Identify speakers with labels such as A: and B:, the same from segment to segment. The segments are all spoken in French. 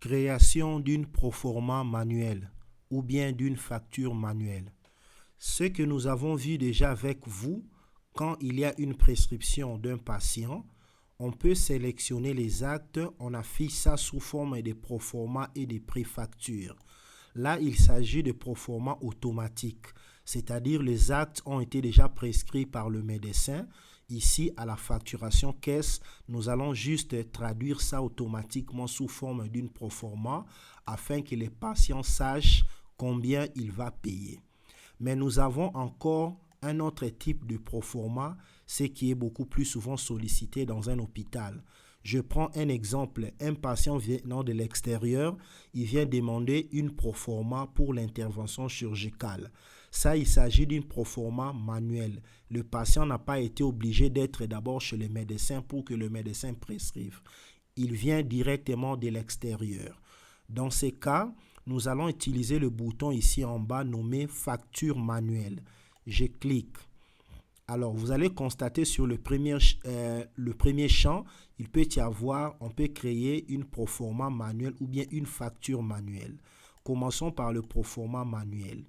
A: Création d'une proforma manuelle ou bien d'une facture manuelle. Ce que nous avons vu déjà avec vous, quand il y a une prescription d'un patient, on peut sélectionner les actes, on affiche ça sous forme de proforma et de préfacture. Là, il s'agit de proforma automatique, c'est-à-dire les actes ont été déjà prescrits par le médecin. Ici, à la facturation caisse, nous allons juste traduire ça automatiquement sous forme d'une proforma afin que les patients sachent combien il va payer. Mais nous avons encore un autre type de proforma, ce qui est beaucoup plus souvent sollicité dans un hôpital. Je prends un exemple, un patient venant de l'extérieur, il vient demander une proforma pour l'intervention chirurgicale. Ça, il s'agit d'une proforma manuelle. Le patient n'a pas été obligé d'être d'abord chez le médecin pour que le médecin prescrive. Il vient directement de l'extérieur. Dans ces cas, nous allons utiliser le bouton ici en bas nommé facture manuelle. Je clique. Alors, vous allez constater sur le premier champ, il peut y avoir, on peut créer une proforma manuelle ou bien une facture manuelle. Commençons par le proforma manuel.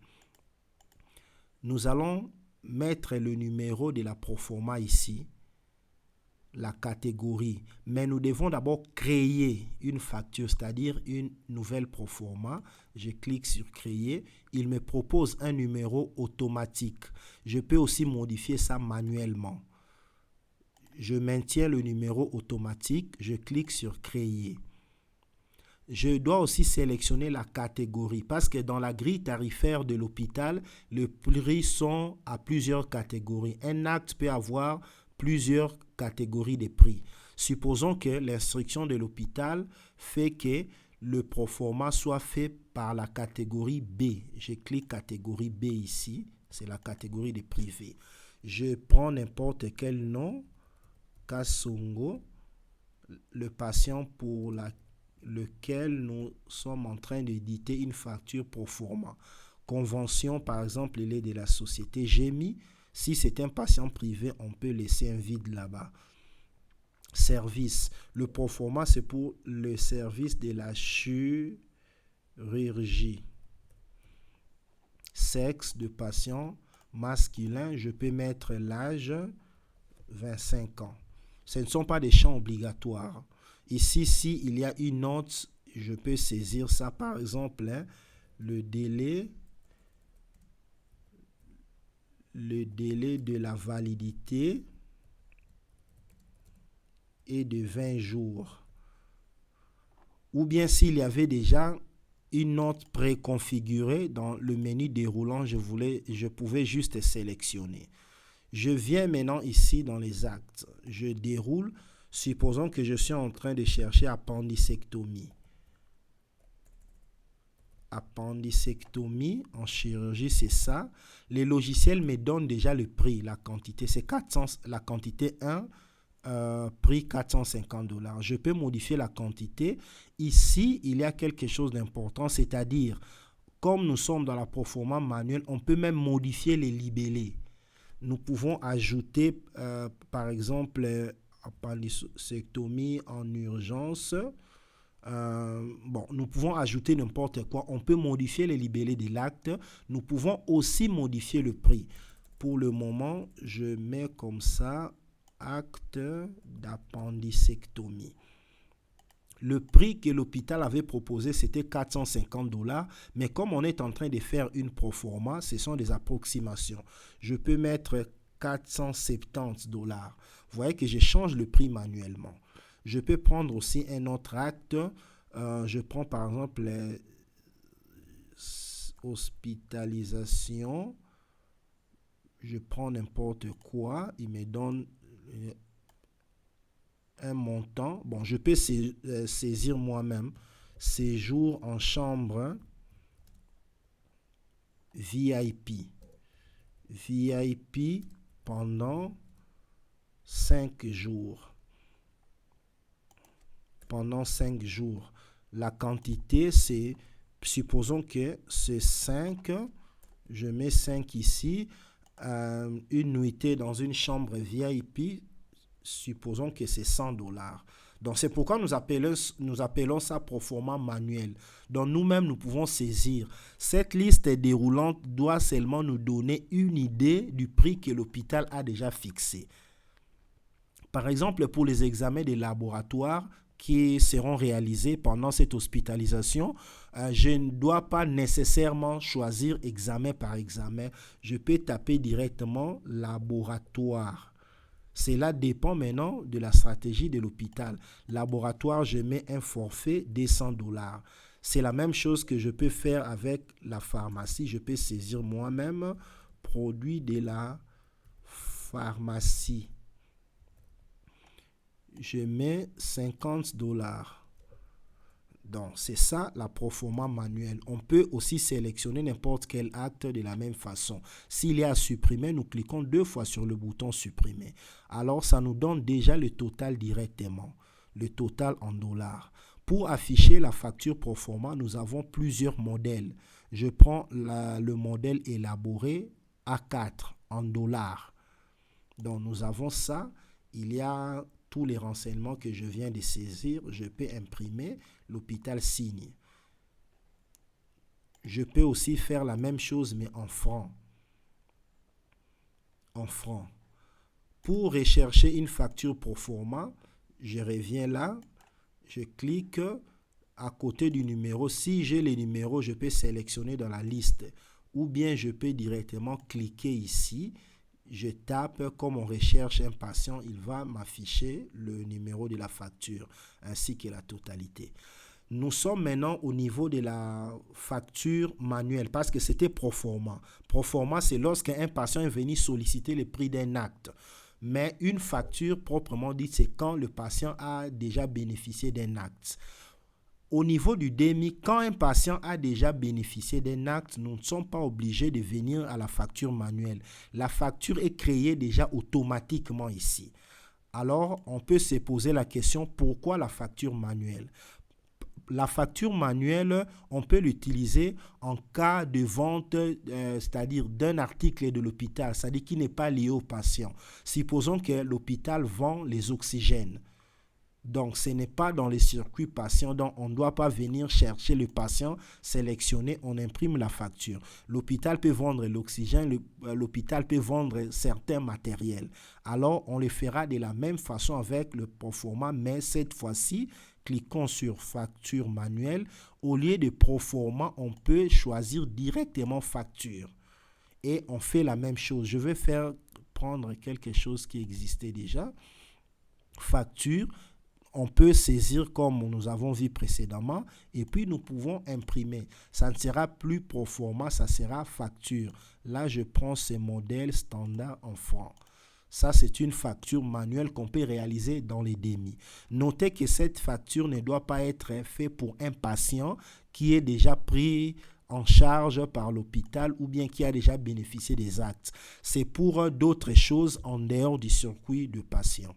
A: Nous allons mettre le numéro de la proforma ici, la catégorie. Mais nous devons d'abord créer une facture, c'est-à-dire une nouvelle proforma. Je clique sur créer. Il me propose un numéro automatique. Je peux aussi modifier ça manuellement. Je maintiens le numéro automatique. Je clique sur créer. Je dois aussi sélectionner la catégorie parce que dans la grille tarifaire de l'hôpital, les prix sont à plusieurs catégories. Un acte peut avoir plusieurs catégories de prix. Supposons que l'instruction de l'hôpital fait que le proforma soit fait par la catégorie B. Je clique catégorie B ici, c'est la catégorie des privés. Je prends n'importe quel nom, Kasongo, le patient pour lequel nous sommes en train d'éditer une facture proforma. Convention, par exemple, il est de la société GEMI. Si c'est un patient privé, on peut laisser un vide là-bas. Service. Le proforma, c'est pour le service de la chirurgie. Sexe de patient masculin, je peux mettre l'âge 25 ans. Ce ne sont pas des champs obligatoires. Ici, s'il y a une note, je peux saisir ça. Par exemple, le délai de la validité est de 20 jours. Ou bien s'il y avait déjà une note préconfigurée dans le menu déroulant, je pouvais juste sélectionner. Je viens maintenant ici dans les actes. Je déroule. Supposons que je suis en train de chercher appendicectomie. Appendicectomie en chirurgie, c'est ça. Les logiciels me donnent déjà le prix, la quantité. C'est 400, la quantité 1, prix $450. Je peux modifier la quantité. Ici, il y a quelque chose d'important, c'est-à-dire, comme nous sommes dans la proforma manuelle, on peut même modifier les libellés. Nous pouvons ajouter, par exemple, appendicectomie en urgence. Nous pouvons ajouter n'importe quoi. On peut modifier les libellés de l'acte. Nous pouvons aussi modifier le prix. Pour le moment, je mets comme ça, acte d'appendicectomie. Le prix que l'hôpital avait proposé, c'était $450. Mais comme on est en train de faire une proforma, ce sont des approximations. Je peux mettre $470. Vous voyez que je change le prix manuellement. Je peux prendre aussi un autre acte. Je prends par exemple les hospitalisations. Je prends n'importe quoi. Il me donne un montant. Bon, je peux saisir moi-même. Séjour en chambre VIP. VIP pendant 5 jours. Pendant 5 jours. La quantité, c'est, supposons que c'est 5. Je mets 5 ici. Une nuitée dans une chambre VIP, supposons que c'est $100. Donc, c'est pourquoi nous appelons ça proforma manuel. Donc, nous-mêmes, nous pouvons saisir. Cette liste déroulante doit seulement nous donner une idée du prix que l'hôpital a déjà fixé. Par exemple, pour les examens des laboratoires qui seront réalisés pendant cette hospitalisation, je ne dois pas nécessairement choisir examen par examen. Je peux taper directement laboratoire. Cela dépend maintenant de la stratégie de l'hôpital. Laboratoire, je mets un forfait de $100. C'est la même chose que je peux faire avec la pharmacie. Je peux saisir moi-même produit de la pharmacie. Je mets $50. Donc, c'est ça la proforma manuelle. On peut aussi sélectionner n'importe quel acte de la même façon. S'il est à supprimer, nous cliquons 2 fois sur le bouton supprimer. Alors, ça nous donne déjà le total directement, le total en dollars. Pour afficher la facture proforma, nous avons plusieurs modèles. Je prends le modèle élaboré A4 en dollars. Donc, nous avons ça. Il y a tous les renseignements que je viens de saisir. Je peux imprimer, l'hôpital signe. Je peux aussi faire la même chose, mais en francs. En francs. Pour rechercher une facture proforma, je reviens là, je clique à côté du numéro. Si j'ai les numéros, je peux sélectionner dans la liste. Ou bien je peux directement cliquer ici. Je tape, comme on recherche un patient, il va m'afficher le numéro de la facture ainsi que la totalité. Nous sommes maintenant au niveau de la facture manuelle parce que c'était proforma. Proforma, c'est lorsqu'un patient est venu solliciter le prix d'un acte. Mais une facture proprement dite, c'est quand le patient a déjà bénéficié d'un acte. Au niveau du DMI, quand un patient a déjà bénéficié d'un acte, nous ne sommes pas obligés de venir à la facture manuelle. La facture est créée déjà automatiquement ici. Alors, on peut se poser la question, pourquoi la facture manuelle? La facture manuelle, on peut l'utiliser en cas de vente, c'est-à-dire d'un article de l'hôpital, c'est-à-dire qui n'est pas lié au patient. Supposons que l'hôpital vend les oxygènes. Donc, ce n'est pas dans les circuits patients, donc on ne doit pas venir chercher le patient, sélectionner, on imprime la facture. L'hôpital peut vendre l'oxygène, l'hôpital peut vendre certains matériels. Alors, on le fera de la même façon avec le proforma, mais cette fois-ci, cliquons sur facture manuelle. Au lieu de proforma, on peut choisir directement facture. Et on fait la même chose. Je vais prendre quelque chose qui existait déjà. Facture. On peut saisir comme nous avons vu précédemment et puis nous pouvons imprimer. Ça ne sera plus proforma, ça sera facture. Là, je prends ce modèle standard en francs. Ça, c'est une facture manuelle qu'on peut réaliser dans les DMI. Notez que cette facture ne doit pas être faite pour un patient qui est déjà pris en charge par l'hôpital ou bien qui a déjà bénéficié des actes. C'est pour d'autres choses en dehors du circuit de patient.